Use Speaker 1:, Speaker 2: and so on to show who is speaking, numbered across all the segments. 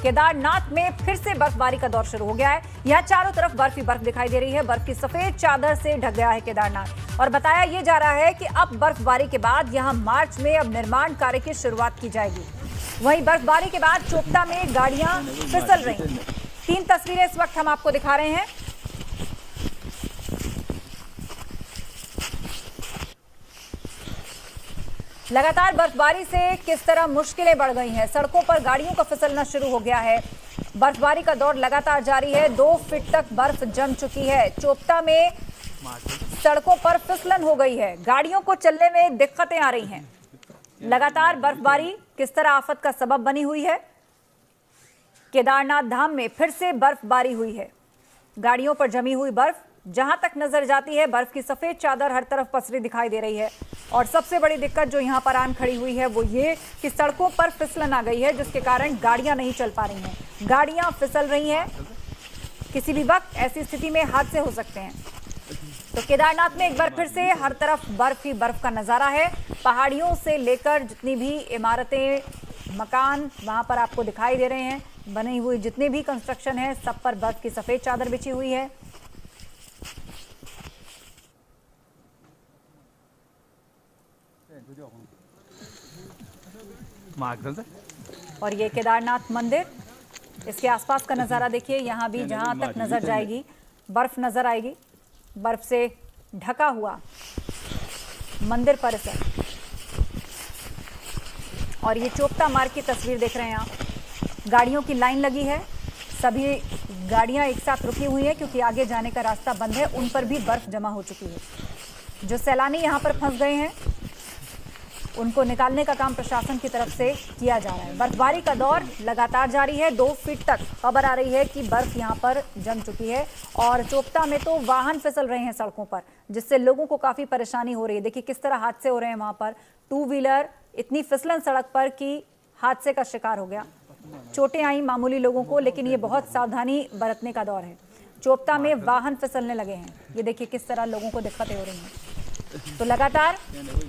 Speaker 1: केदारनाथ में फिर से बर्फबारी का दौर शुरू हो गया है। यहाँ चारों तरफ बर्फ ही बर्फ दिखाई दे रही है। बर्फ की सफेद चादर से ढक गया है केदारनाथ और बताया ये जा रहा है कि अब बर्फबारी के बाद यहाँ मार्च में अब निर्माण कार्य की शुरुआत की जाएगी। वहीं बर्फबारी के बाद चोपता में गाड़ियां फिसल रही हैं। 3 तस्वीरें इस वक्त हम आपको दिखा रहे हैं। लगातार बर्फबारी से किस तरह मुश्किलें बढ़ गई हैं। सड़कों पर गाड़ियों का फिसलना शुरू हो गया है। बर्फबारी का दौर लगातार जारी है। 2 फीट तक बर्फ जम चुकी है। चोपता में सड़कों पर फिसलन हो गई है। गाड़ियों को चलने में दिक्कतें आ रही हैं। लगातार बर्फबारी किस तरह आफत का सबब बनी हुई है। केदारनाथ धाम में फिर से बर्फबारी हुई है। गाड़ियों पर जमी हुई बर्फ जहां तक नजर जाती है, बर्फ की सफेद चादर हर तरफ पसरी दिखाई दे रही है। और सबसे बड़ी दिक्कत जो यहां पर आन खड़ी हुई है वो ये कि सड़कों पर फिसलन आ गई है, जिसके कारण गाड़ियां नहीं चल पा रही हैं। गाड़ियां फिसल रही हैं। किसी भी वक्त ऐसी स्थिति में हादसे हो सकते हैं। तो केदारनाथ में एक बार फिर से हर तरफ बर्फ ही बर्फ का नजारा है। पहाड़ियों से लेकर जितनी भी इमारतें, मकान वहां पर आपको दिखाई दे रहे हैं, बनी हुई जितने भी कंस्ट्रक्शन है, सब पर बर्फ की सफेद चादर बिछी हुई है। और ये केदारनाथ मंदिर, इसके आसपास का नजारा देखिए। यहाँ भी जहां तक नजर जाएगी बर्फ नजर आएगी। बर्फ से ढका हुआ मंदिर परिसर। और ये चोपता मार्ग की तस्वीर देख रहे हैं आप। गाड़ियों की लाइन लगी है। सभी गाड़ियां एक साथ रुकी हुई हैं क्योंकि आगे जाने का रास्ता बंद है। उन पर भी बर्फ जमा हो चुकी है। जो सैलानी यहां पर फंस गए हैं उनको निकालने का काम प्रशासन की तरफ से किया जा रहा है। बर्फबारी का दौर लगातार जारी है। 2 फीट तक खबर आ रही है कि बर्फ यहां पर जम चुकी है। और चोपता में तो वाहन फिसल रहे हैं सड़कों पर, जिससे लोगों को काफी परेशानी हो रही है। देखिए किस तरह हादसे हो रहे हैं वहां पर। 2 व्हीलर इतनी फिसलन सड़क पर कि हादसे का शिकार हो गया। चोटें आई मामूली लोगों को, लेकिन ये बहुत सावधानी बरतने का दौर है। चोपता में वाहन फिसलने लगे हैं। ये देखिए किस तरह लोगों को दिक्कतें हो रही हैं। तो लगातार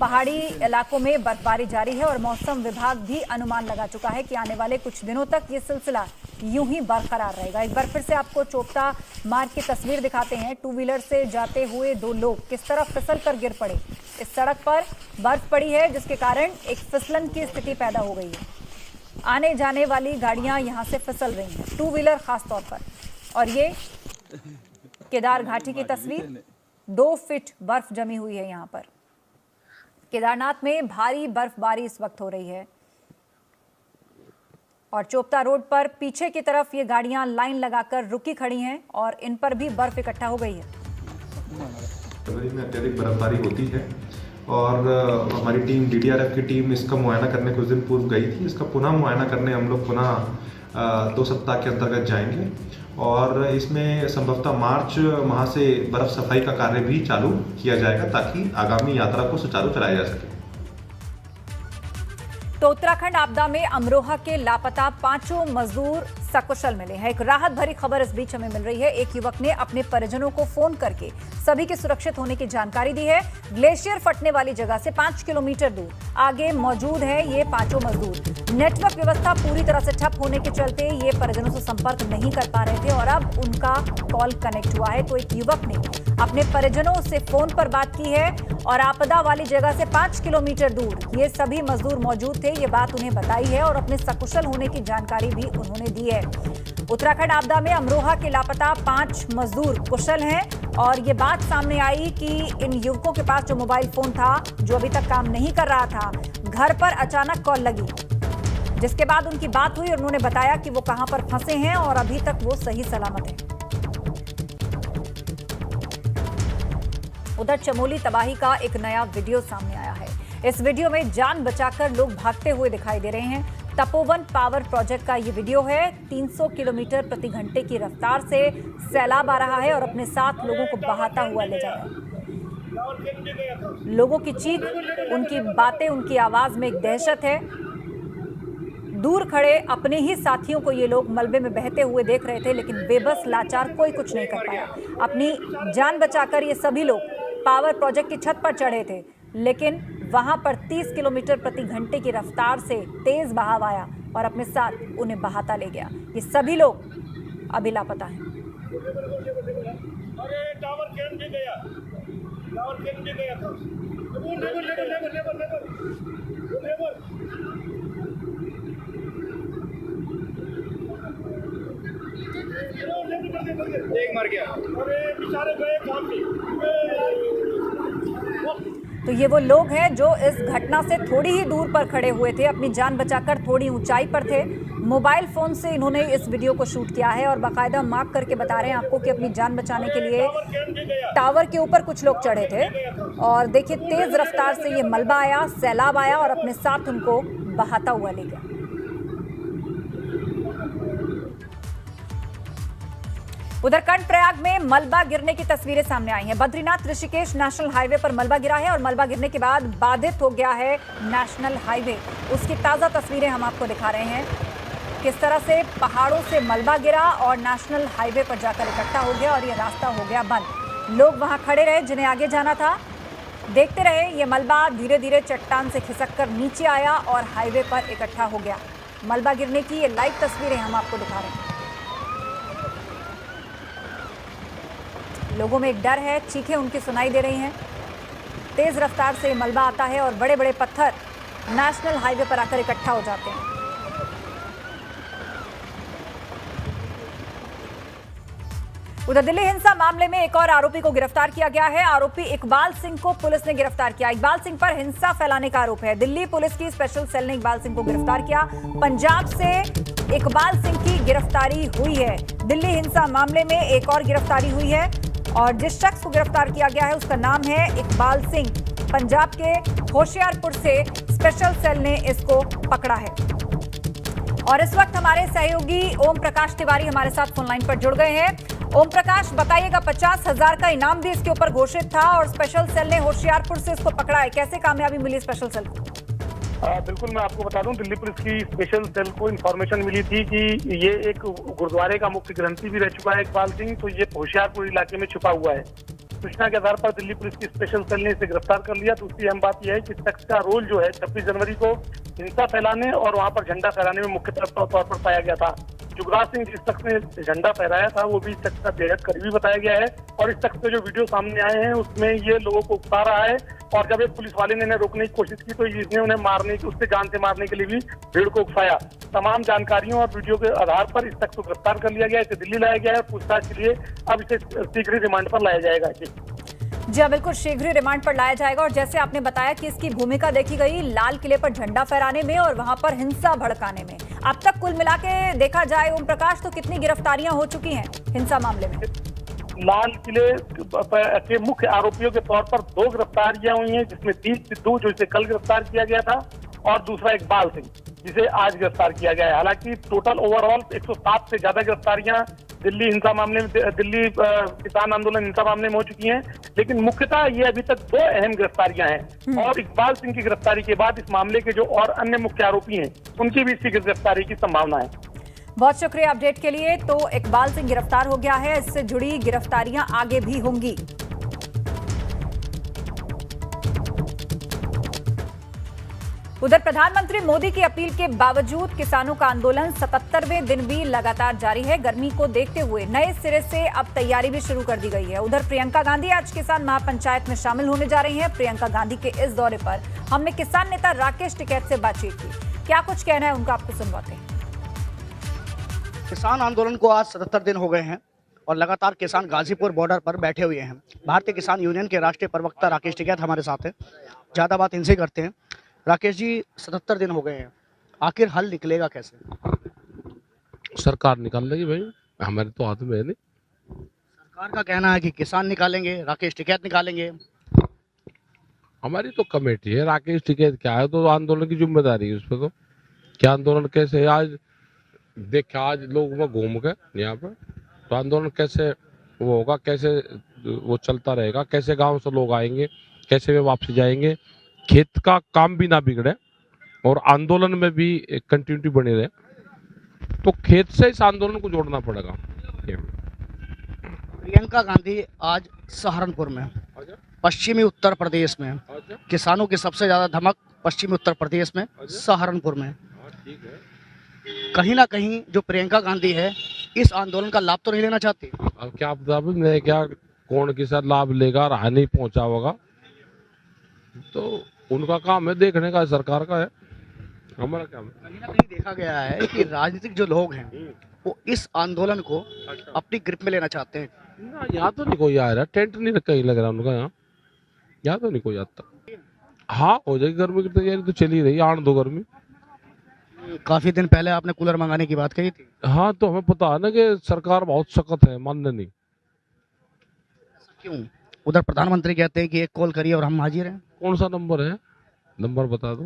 Speaker 1: पहाड़ी इलाकों में बर्फबारी जारी है और मौसम विभाग भी अनुमान लगा चुका है कि आने वाले कुछ दिनों तक ये सिलसिला यूं ही बरकरार रहेगा। एक बार फिर से आपको चोपता मार्ग की तस्वीर दिखाते हैं। 2 व्हीलर से जाते हुए 2 लोग किस तरह फिसल कर गिर पड़े। इस सड़क पर बर्फ पड़ी है, जिसके कारण एक फिसलन की स्थिति पैदा हो गई है। आने जाने वाली गाड़ियां यहां से फिसल रही हैं, 2 व्हीलर खासतौर पर। और ये केदार घाटी की तस्वीर। 2 फीट बर्फ जमी हुई है यहाँ पर। केदारनाथ में भारी बर्फबारी इस वक्त हो रही है। और चोपता रोड पर पीछे की तरफ ये गाड़ियां लाइन लगाकर रुकी खड़ी हैं और इन पर भी बर्फ इकट्ठा हो गई है।
Speaker 2: फरवरी में अत्यधिक बर्फबारी होती है और हमारी टीम, DDRF की टीम इसका मुआयना करने कुछ दिन पूर्व गई थी। इसका पुनः मुआयना करने हम लोग पुनः 2 सप्ताह के अंतर्गत जाएंगे और इसमें संभवतः मार्च माह से बर्फ सफाई का कार्य भी चालू किया जाएगा ताकि आगामी यात्रा को सुचारू चलाया जा सके।
Speaker 1: तो उत्तराखंड आपदा में अमरोहा के लापता 5 मजदूर सकुशल मिले हैं। एक राहत भरी खबर इस बीच हमें मिल रही है। एक युवक ने अपने परिजनों को फोन करके सभी के सुरक्षित होने की जानकारी दी है। ग्लेशियर फटने वाली जगह से 5 किलोमीटर दूर आगे मौजूद है ये 5 मजदूर। नेटवर्क व्यवस्था पूरी तरह से ठप होने के चलते ये परिजनों से संपर्क नहीं कर पा रहे थे और अब उनका कॉल कनेक्ट हुआ है। तो एक युवक ने अपने परिजनों से फोन पर बात की है और आपदा वाली जगह से 5 किलोमीटर दूर ये सभी मजदूर मौजूद थे, ये बात उन्हें बताई है और अपने सकुशल होने की जानकारी भी उन्होंने दी है। उत्तराखंड आपदा में अमरोहा के लापता 5 मजदूर कुशल हैं और ये बात सामने आई कि इन युवकों के पास जो मोबाइल फोन था, जो अभी तक काम नहीं कर रहा था, घर पर अचानक कॉल लगी, जिसके बाद उनकी बात हुई और उन्होंने बताया कि वो कहां पर फंसे हैं और अभी तक वो सही सलामत हैं। उधर चमोली तबाही का एक नया वीडियो सामने आया है। इस वीडियो में जान बचाकर लोग भागते हुए दिखाई दे रहे हैं। तपोवन पावर प्रोजेक्ट का ये वीडियो है। 300 किलोमीटर प्रति घंटे की रफ्तार से सैलाब आ रहा है और अपने साथ लोगों को बहाता हुआ ले जा रहा है। लोगों की चीख, उनकी बातें, उनकी आवाज में एक दहशत है। दूर खड़े अपने ही साथियों को ये लोग मलबे में बहते हुए देख रहे थे, लेकिन बेबस लाचार कोई कुछ नहीं कर पाया। अपनी जान बचाकर ये सभी लोग पावर प्रोजेक्ट की छत पर चढ़े थे, लेकिन वहां पर 30 किलोमीटर प्रति घंटे की रफ्तार से तेज बहाव आया और अपने साथ उन्हें बहाता ले गया। ये सभी लोग अभी लापता हैं।
Speaker 3: एक मर गया। अरे बेचारे गए काम पे।
Speaker 1: तो ये वो लोग हैं जो इस घटना से थोड़ी ही दूर पर खड़े हुए थे, अपनी जान बचाकर थोड़ी ऊंचाई पर थे। मोबाइल फोन से इन्होंने इस वीडियो को शूट किया है और बाकायदा मार्क करके बता रहे हैं आपको कि अपनी जान बचाने के लिए टावर के ऊपर कुछ लोग चढ़े थे और देखिए तेज रफ्तार से ये मलबा आया, सैलाब आया और अपने साथ उनको बहाता हुआ ले गया। उधर कर्णप्रयाग में मलबा गिरने की तस्वीरें सामने आई हैं। बद्रीनाथ ऋषिकेश नेशनल हाईवे पर मलबा गिरा है और मलबा गिरने के बाद बाधित हो गया है नेशनल हाईवे। उसकी ताजा तस्वीरें हम आपको दिखा रहे हैं, किस तरह से पहाड़ों से मलबा गिरा और नेशनल हाईवे पर जाकर इकट्ठा हो गया और ये रास्ता हो गया बंद। लोग वहां खड़े रहे जिन्हें आगे जाना था, देखते रहे। ये मलबा धीरे धीरे चट्टान से खिसक कर नीचे आया और हाईवे पर इकट्ठा हो गया। मलबा गिरने की ये लाइव तस्वीरें हम आपको दिखा रहे हैं। लोगों में एक डर है, चीखें उनकी सुनाई दे रही हैं। तेज रफ्तार से मलबा आता है और बड़े बड़े पत्थर नेशनल हाईवे पर आकर इकट्ठा हो जाते हैं। उधर दिल्ली हिंसा मामले में एक और आरोपी को गिरफ्तार किया गया है। आरोपी इकबाल सिंह को पुलिस ने गिरफ्तार किया। इकबाल सिंह पर हिंसा फैलाने का आरोप है। दिल्ली पुलिस की स्पेशल सेल ने इकबाल सिंह को गिरफ्तार किया। पंजाब से इकबाल सिंह की गिरफ्तारी हुई है। दिल्ली हिंसा मामले में एक और गिरफ्तारी हुई है और जिस शख्स को गिरफ्तार किया गया है उसका नाम है इकबाल सिंह। पंजाब के होशियारपुर से स्पेशल सेल ने इसको पकड़ा है। और इस वक्त हमारे सहयोगी ओम प्रकाश तिवारी हमारे साथ फोन लाइन पर जुड़ गए हैं। ओम प्रकाश, बताइएगा, 50,000 का इनाम भी इसके ऊपर घोषित था और स्पेशल सेल ने होशियारपुर से इसको पकड़ा है। कैसे कामयाबी मिली स्पेशल सेल को?
Speaker 4: बिल्कुल, मैं आपको बता दूं, दिल्ली पुलिस की स्पेशल सेल को इन्फॉर्मेशन मिली थी कि ये एक गुरुद्वारे का मुख्य ग्रंथी भी रह चुका है इकबाल सिंह, तो ये होशियारपुर इलाके में छुपा हुआ है। सूचना के आधार पर दिल्ली पुलिस की स्पेशल सेल ने इसे गिरफ्तार कर लिया। दूसरी अहम बात यह है कि शख्स का रोल जो है 26 जनवरी को हिंसा फैलाने और वहां पर झंडा फहराने में मुख्य तौर पर पाया गया था। युवराज सिंह जिस शख्स ने झंडा फहराया था वो भी इस शख्स का बेहद करीबी बताया गया है और इस शख्स के जो वीडियो सामने आए हैं उसमें ये लोगों को उकसा रहा है और जब एक पुलिस वाले ने इन्हें रोकने की कोशिश की तो इसने उन्हें मारने की, उससे जान से मारने के लिए भी भीड़ को उकसाया। तमाम जानकारियों और वीडियो के आधार पर इस शख्स को गिरफ्तार कर लिया गया। इसे दिल्ली लाया गया है। पूछताछ के लिए अब इसे शीघ्र रिमांड पर लाया जाएगा।
Speaker 1: जी हाँ, बिल्कुल शीघ्र ही रिमांड पर लाया जाएगा। और जैसे आपने बताया कि इसकी भूमिका देखी गई लाल किले पर झंडा फहराने में और वहां पर हिंसा भड़काने में। अब तक कुल मिला के देखा जाए ओम प्रकाश, तो कितनी गिरफ्तारियां हो चुकी हैं हिंसा मामले में?
Speaker 4: लाल किले के मुख्य आरोपियों के तौर पर 2 गिरफ्तारियां हुई हैं, जिसमें 3 सिद्धू जो इसे कल गिरफ्तार किया गया था और दूसरा इकबाल सिंह जिसे आज गिरफ्तार किया गया है। हालांकि टोटल ओवरऑल 107 से ज्यादा गिरफ्तारियां दिल्ली हिंसा मामले में, दिल्ली किसान आंदोलन हिंसा मामले में हो चुकी हैं, लेकिन मुख्यतः ये अभी तक 2 अहम गिरफ्तारियां हैं और इकबाल सिंह की गिरफ्तारी के बाद इस मामले के जो और अन्य मुख्य आरोपी हैं उनकी भी शीघ्र गिरफ्तारी की संभावना है।
Speaker 1: बहुत शुक्रिया अपडेट के लिए। तो इकबाल सिंह गिरफ्तार हो गया है, इससे जुड़ी गिरफ्तारियां आगे भी होंगी। उधर प्रधानमंत्री मोदी की अपील के बावजूद किसानों का आंदोलन 77वें दिन भी लगातार जारी है। गर्मी को देखते हुए नए सिरे से अब तैयारी भी शुरू कर दी गई है। उधर प्रियंका गांधी आज किसान महापंचायत में शामिल होने जा रही हैं। प्रियंका गांधी के इस दौरे पर हमने किसान नेता राकेश टिकैत से बातचीत की। क्या कुछ कहना है उनका, आपको सुनवाते हैं।
Speaker 5: किसान आंदोलन को आज 77 दिन हो गए हैं और लगातार किसान गाजीपुर बॉर्डर पर बैठे हुए हैं। भारतीय किसान यूनियन के राष्ट्रीय प्रवक्ता राकेश टिकैत हमारे साथ हैं। ज़्यादा बात इनसे करते हैं। राकेश जी, 77 दिन हो गए हैं, आखिर हल निकलेगा कैसे?
Speaker 6: सरकार निकाल लेगी भाई, हमारे तो हाथ में है नहीं।
Speaker 5: सरकार का कहना है कि किसान निकालेंगे, राकेश टिकैत निकालेंगे।
Speaker 6: हमारी तो कमेटी है, राकेश टिकैत क्या है, तो आंदोलन की जिम्मेदारी है उस पर। तो क्या आंदोलन कैसे आज देख, आज लोग में घूम गए यहाँ पर, तो आंदोलन कैसे वो होगा, कैसे वो चलता रहेगा, कैसे गांव से लोग आएंगे, कैसे वे वापसी जाएंगे, खेत का काम भी ना बिगड़े और आंदोलन में भी एक कंटिन्यूटी बनी रहे, तो खेत से इस आंदोलन को जोड़ना पड़ेगा।
Speaker 5: प्रियंका गांधी आज सहारनपुर में, पश्चिमी उत्तर प्रदेश में
Speaker 6: अच्छा,
Speaker 5: किसानों की सबसे ज्यादा धमक पश्चिमी उत्तर प्रदेश में, सहारनपुर में।
Speaker 6: ठीक है।
Speaker 5: कहीं ना कहीं जो प्रियंका गांधी है इस आंदोलन का लाभ तो नहीं लेना चाहती।
Speaker 6: अब क्या पता नहीं क्या कौन किसा लाभ लेगा और हानि पहुंचा होगा, तो उनका काम है देखने का, सरकार का है, हमारा काम है।
Speaker 5: कहीं ना कहीं देखा गया है कि राजनीतिक जो लोग हैं वो इस आंदोलन को अपनी ग्रिप में लेना चाहते हैं।
Speaker 6: ना यहाँ तो नहीं कोई आ रहा, टेंट नहीं कहीं लग रहा उनका, यहाँ तो नहीं कोई आता। हाँ हो जाएगी, गर्मी की तैयारी तो चली रही, आने दो गर्मी।
Speaker 5: काफी दिन पहले आपने कूलर मंगाने की बात कही थी।
Speaker 6: हाँ तो हमें पता है ना कि सरकार बहुत सख्त है, मानने नहीं।
Speaker 5: क्यों? उधर प्रधानमंत्री कहते हैं कि एक कॉल करिए और हम हाजिर हैं।
Speaker 6: कौन सा नंबर है, नंबर बता दो।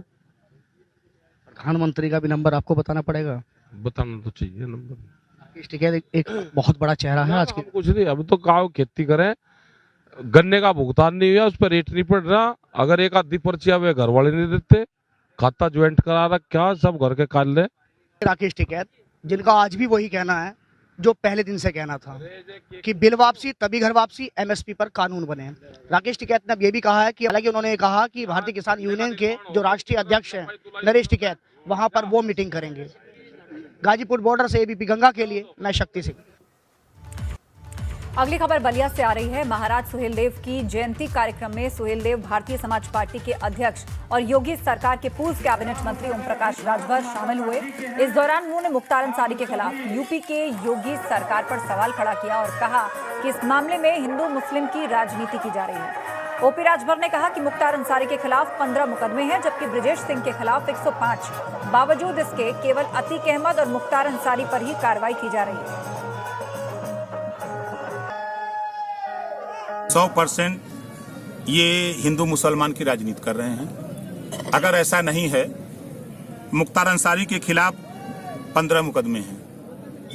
Speaker 5: प्रधानमंत्री का भी नंबर आपको बताना पड़ेगा।
Speaker 6: बताना तो चाहिए नंबर।
Speaker 5: राकेश टिकैत एक बहुत बड़ा चेहरा है आज के।
Speaker 6: हम कुछ नहीं, अब तो गाँव खेती करें, गन्ने का भुगतान नहीं हुआ, उस पर रेट नहीं पड़ रहा। अगर एक आधी पर्चियां वे घर वाले नहीं देते, खाता ज्वाइंट करा रखा, सब घर के काट ले।
Speaker 5: राकेश टिकैत जिनका आज भी वही कहना है जो पहले दिन से कहना था कि बिल वापसी तभी घर वापसी, एमएसपी पर कानून बने। राकेश टिकैत ने अब ये भी कहा है कि हालांकि उन्होंने कहा कि भारतीय किसान यूनियन के जो राष्ट्रीय अध्यक्ष हैं नरेश टिकैत वहां पर वो मीटिंग करेंगे। गाजीपुर बॉर्डर से एबीपी गंगा के लिए मैं शक्ति सिंह।
Speaker 1: अगली खबर बलिया से आ रही है। महाराज सुहेलदेव की जयंती कार्यक्रम में सुहेलदेव भारतीय समाज पार्टी के अध्यक्ष और योगी सरकार के पूर्व कैबिनेट मंत्री ओम प्रकाश राजभर शामिल हुए। इस दौरान उन्होंने मुख्तार अंसारी के खिलाफ यूपी के योगी सरकार पर सवाल खड़ा किया और कहा कि इस मामले में हिंदू मुस्लिम की राजनीति की जा रही है। ओपी राजभर ने कहा कि मुख्तार अंसारी के खिलाफ 15 मुकदमे हैं, जबकि ब्रजेश सिंह के खिलाफ 105। बावजूद इसके केवल अतीक अहमद और मुख्तार अंसारी पर ही कार्रवाई की जा रही है।
Speaker 7: 100% ये हिंदू मुसलमान की राजनीति कर रहे हैं। अगर ऐसा नहीं है, मुख्तार अंसारी के खिलाफ 15 मुकदमे हैं,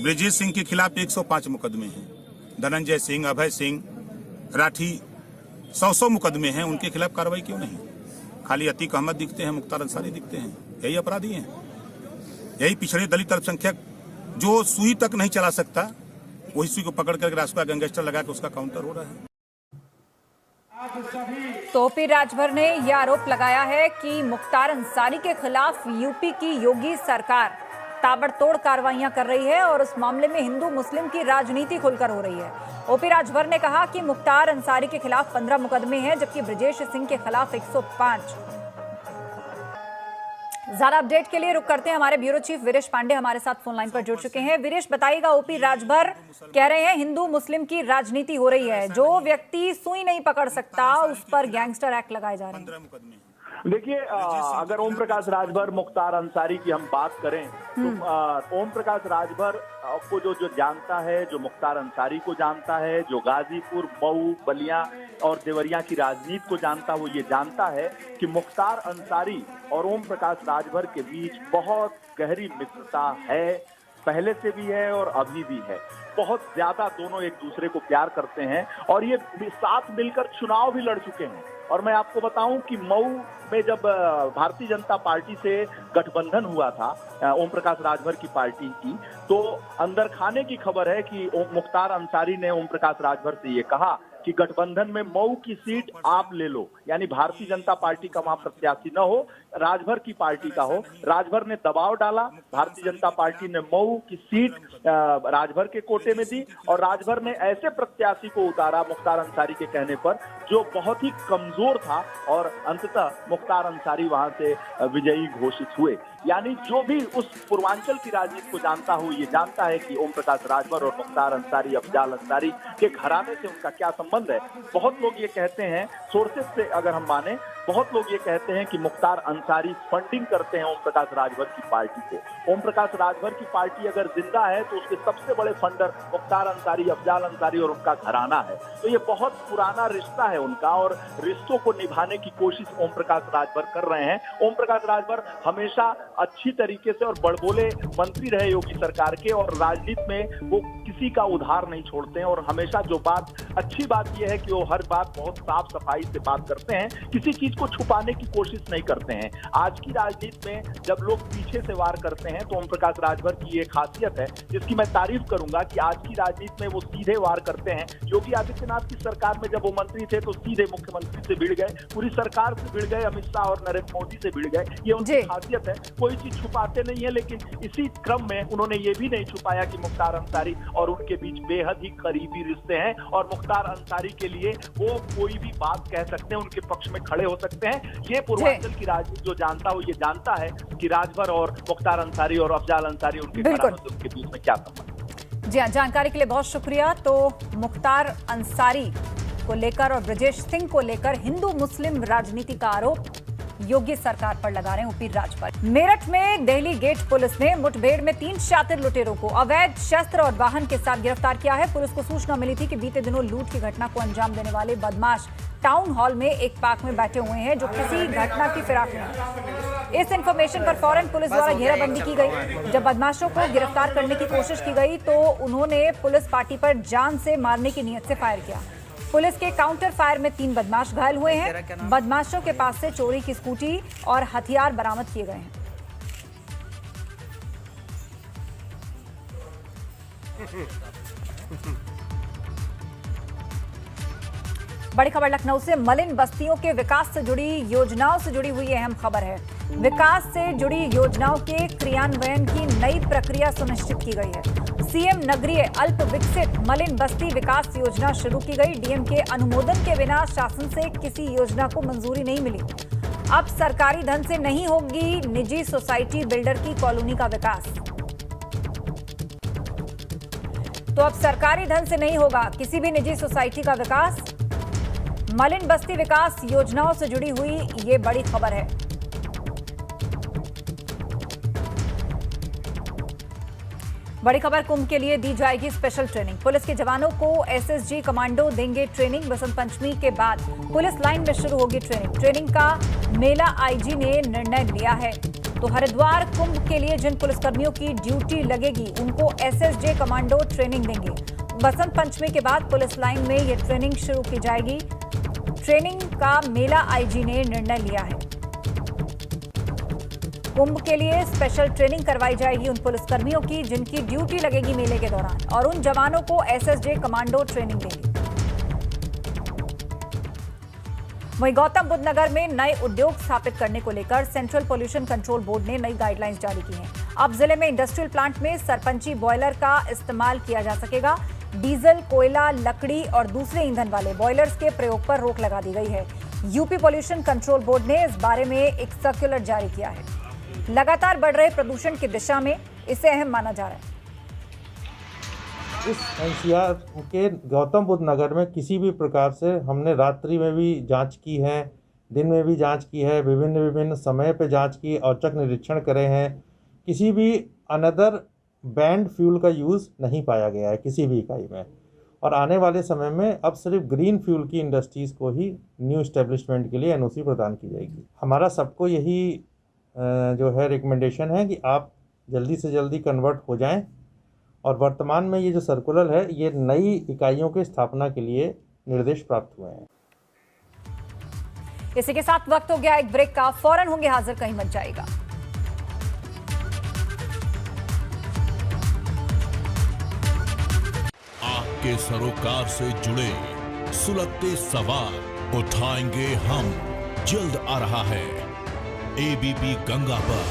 Speaker 7: ब्रजेश सिंह के खिलाफ 105 मुकदमे हैं, धनंजय सिंह, अभय सिंह, राठी 100 मुकदमे हैं, उनके खिलाफ कार्रवाई क्यों नहीं? खाली अतीक अहमद दिखते हैं, मुख्तार अंसारी दिखते हैं, यही अपराधी हैं। यही पिछड़े दलित अल्पसंख्यक जो सुई तक नहीं चला सकता, वही सुई को पकड़ कर रास्ता गैंगस्टर लगा के उसका काउंटर हो रहा है।
Speaker 1: तो ओपी राजभर ने यह आरोप लगाया है कि मुख्तार अंसारी के खिलाफ यूपी की योगी सरकार ताबड़तोड़ कार्रवाइयां कर रही है और उस मामले में हिंदू मुस्लिम की राजनीति खुलकर हो रही है। ओपी राजभर ने कहा कि मुख्तार अंसारी के खिलाफ 15 मुकदमे हैं, जबकि ब्रजेश सिंह के खिलाफ 105। ज्यादा अपडेट के लिए रुक करते हैं, हमारे ब्यूरो चीफ वीरेश पांडे हमारे साथ फोन लाइन पर जुड़ चुके हैं। वीरेश, बताइएगा, ओपी राजभर कह रहे हैं हिंदू मुस्लिम की राजनीति हो रही है, जो व्यक्ति सुई नहीं पकड़ सकता उस पर गैंगस्टर एक्ट लगाए जा रहे हैं।
Speaker 3: देखिए, अगर ओम प्रकाश राजभर, मुख्तार अंसारी की हम बात करें तो ओम प्रकाश राजभर को जो जानता है, जो मुख्तार अंसारी को जानता है, जो गाजीपुर, मऊ, बलिया और देवरिया की राजनीति को जानता है, वो ये जानता है कि मुख्तार अंसारी और ओम प्रकाश राजभर के बीच बहुत गहरी मित्रता है, पहले से भी है और अभी भी है। बहुत ज्यादा दोनों एक दूसरे को प्यार करते हैं और ये साथ मिलकर चुनाव भी लड़ चुके हैं। और मैं आपको बताऊं कि मऊ में जब भारतीय जनता पार्टी से गठबंधन हुआ था ओम प्रकाश राजभर की पार्टी की, तो अंदर खाने की खबर है कि मुख्तार अंसारी ने ओम प्रकाश राजभर से ये कहा कि गठबंधन में मऊ की सीट आप ले लो, यानी भारतीय जनता पार्टी का वहां प्रत्याशी न हो, राजभर की पार्टी का हो। राजभर ने दबाव डाला, भारतीय जनता पार्टी ने मऊ की सीट राजभर के कोटे में दी और राजभर ने ऐसे प्रत्याशी को उतारा मुख्तार अंसारी के कहने पर जो बहुत ही कमजोर था और अंततः मुख्तार अंसारी वहां से विजयी घोषित हुए। यानी जो भी उस पूर्वांचल की राजनीति को जानता हो, ये जानता है कि ओम प्रकाश राजभर और मुख्तार अंसारी, अफजाल अंसारी के घराने से उनका क्या संबंध है। बहुत लोग ये कहते हैं, सोर्सेज से अगर हम माने, बहुत लोग ये कहते हैं कि मुख्तार अंसारी फंडिंग करते हैं ओम प्रकाश राजभर की पार्टी को। ओम प्रकाश राजभर की पार्टी अगर जिंदा है तो उसके सबसे बड़े फंडर मुख्तार अंसारी, अफजाल अंसारी और उनका घराना है। तो ये बहुत पुराना रिश्ता है उनका और रिश्तों को निभाने की कोशिश ओम प्रकाश राजभर कर रहे हैं। ओम प्रकाश राजभर हमेशा अच्छी तरीके से और बड़बोले मंत्री रहे योगी सरकार के, और राजनीति में वो किसी का उधार नहीं छोड़ते हैं और हमेशा जो बात अच्छी बात यह है कि वो हर बात बहुत साफ सफाई से बात करते हैं, किसी चीज को छुपाने की कोशिश नहीं करते हैं। आज की राजनीति में जब लोग पीछे से वार करते हैं तो ओम प्रकाश राजभर की ये खासियत है जिसकी मैं तारीफ करूंगा कि आज की राजनीति में वो सीधे वार करते हैं। योगी आदित्यनाथ की सरकार में जब वो मंत्री थे तो सीधे मुख्यमंत्री से भिड़ गए, पूरी सरकार से भिड़ गए, अमित शाह और नरेंद्र मोदी से भिड़ गए। ये उनकी खासियत है, कोई चीज छुपाते नहीं है। लेकिन इसी क्रम में उन्होंने ये भी नहीं छुपाया कि मुख्तार अंसारी और उनके बीच बेहद ही करीबी रिश्ते हैं और मुख्तार अंसारी के लिए वो कोई भी बात कह सकते हैं, उनके पक्ष में खड़े हो सकते हैं। ये पूर्वांचल की राजनीति जो जानता हो ये जानता है कि राजभर और मुख्तार अंसारी और अफजाल अंसारी उनके बीच में क्या संबंध।
Speaker 1: जी हाँ, जानकारी के लिए बहुत शुक्रिया। तो मुख्तार अंसारी को लेकर और ब्रजेश सिंह को लेकर हिंदू मुस्लिम राजनीति का आरोप योगी सरकार पर लगा रहे हैं ओपी राजभर। मेरठ में दिल्ली गेट पुलिस ने मुठभेड़ में 3 शातिर लुटेरों को अवैध शस्त्र और वाहन के साथ गिरफ्तार किया है। पुलिस को सूचना मिली थी कि बीते दिनों लूट की घटना को अंजाम देने वाले बदमाश टाउन हॉल में एक पार्क में बैठे हुए हैं जो किसी घटना की फिराक में है। इस इंफॉर्मेशन पर फौरन पुलिस द्वारा घेराबंदी की गई। जब बदमाशों को गिरफ्तार करने की कोशिश की गई तो उन्होंने पुलिस पार्टी पर जान से मारने की नीयत से फायर किया। पुलिस के काउंटर फायर में 3 बदमाश घायल हुए हैं। बदमाशों के पास से चोरी की स्कूटी और हथियार बरामद किए गए हैं। बड़ी खबर लखनऊ से मलिन बस्तियों के विकास से जुड़ी योजनाओं से जुड़ी हुई अहम खबर है। विकास से जुड़ी योजनाओं के क्रियान्वयन की नई प्रक्रिया सुनिश्चित की गई है। सीएम नगरीय अल्प विकसित मलिन बस्ती विकास योजना शुरू की गई। डीएम के अनुमोदन के बिना शासन से किसी योजना को मंजूरी नहीं मिली। अब सरकारी धन से नहीं होगी निजी सोसाइटी बिल्डर की कॉलोनी का विकास। तो अब सरकारी धन से नहीं होगा किसी भी निजी सोसाइटी का विकास। मलिन बस्ती विकास योजनाओं से जुड़ी हुई ये बड़ी खबर है। बड़ी खबर, कुंभ के लिए दी जाएगी स्पेशल ट्रेनिंग। पुलिस के जवानों को एसएसजी कमांडो देंगे ट्रेनिंग। बसंत पंचमी के बाद पुलिस लाइन में शुरू होगी ट्रेनिंग। ट्रेनिंग का मेला आईजी ने निर्णय लिया है। तो हरिद्वार कुंभ के लिए जिन पुलिसकर्मियों की ड्यूटी लगेगी उनको एसएसजी कमांडो ट्रेनिंग देंगे। बसंत पंचमी के बाद पुलिस लाइन में ये ट्रेनिंग शुरू की जाएगी। ट्रेनिंग का मेला आईजी ने निर्णय लिया है। कुंभ के लिए स्पेशल ट्रेनिंग करवाई जाएगी उन पुलिसकर्मियों की जिनकी ड्यूटी लगेगी मेले के दौरान, और उन जवानों को एसएसजी कमांडो ट्रेनिंग देगी। वहीं गौतम बुद्ध नगर में नए उद्योग स्थापित करने को लेकर सेंट्रल पोल्यूशन कंट्रोल बोर्ड ने नई गाइडलाइंस जारी की हैं। अब जिले में इंडस्ट्रियल प्लांट में सरपंची बॉयलर का इस्तेमाल किया जा सकेगा। डीजल, कोयला, लकड़ी और दूसरे ईंधन वाले बॉयलर्स के प्रयोग पर रोक लगा दी गई है। यूपी पोल्यूशन कंट्रोल बोर्ड ने इस बारे में एक सर्कुलर जारी किया है। लगातार बढ़ रहे प्रदूषण की दिशा में इसे अहम माना जा रहा है।
Speaker 8: इस एनसीआर के गौतम बुद्ध नगर में किसी भी प्रकार से हमने रात्रि में भी जांच की है, दिन में भी जांच की है, विभिन्न समय पे जांच की, औचक निरीक्षण करे हैं। किसी भी अनदर बैंड फ्यूल का यूज़ नहीं पाया गया है किसी भी इकाई में। और आने वाले समय में अब सिर्फ ग्रीन फ्यूल की इंडस्ट्रीज़ को ही न्यू इस्टेब्लिशमेंट के लिए एनओसी प्रदान की जाएगी। हमारा सबको यही जो है रिकमेंडेशन है कि आप जल्दी से जल्दी कन्वर्ट हो जाएं। और वर्तमान में ये जो सर्कुलर है ये नई इकाइयों की स्थापना के लिए निर्देश प्राप्त हुए हैं।
Speaker 1: इसी के साथ वक्त हो गया एक ब्रेक का। फौरन होंगे हाजिर, कहीं मत जाएगा।
Speaker 9: आपके सरोकार से जुड़े सुलगते सवाल उठाएंगे हम। जल्द आ रहा है एबीपी गंगा पर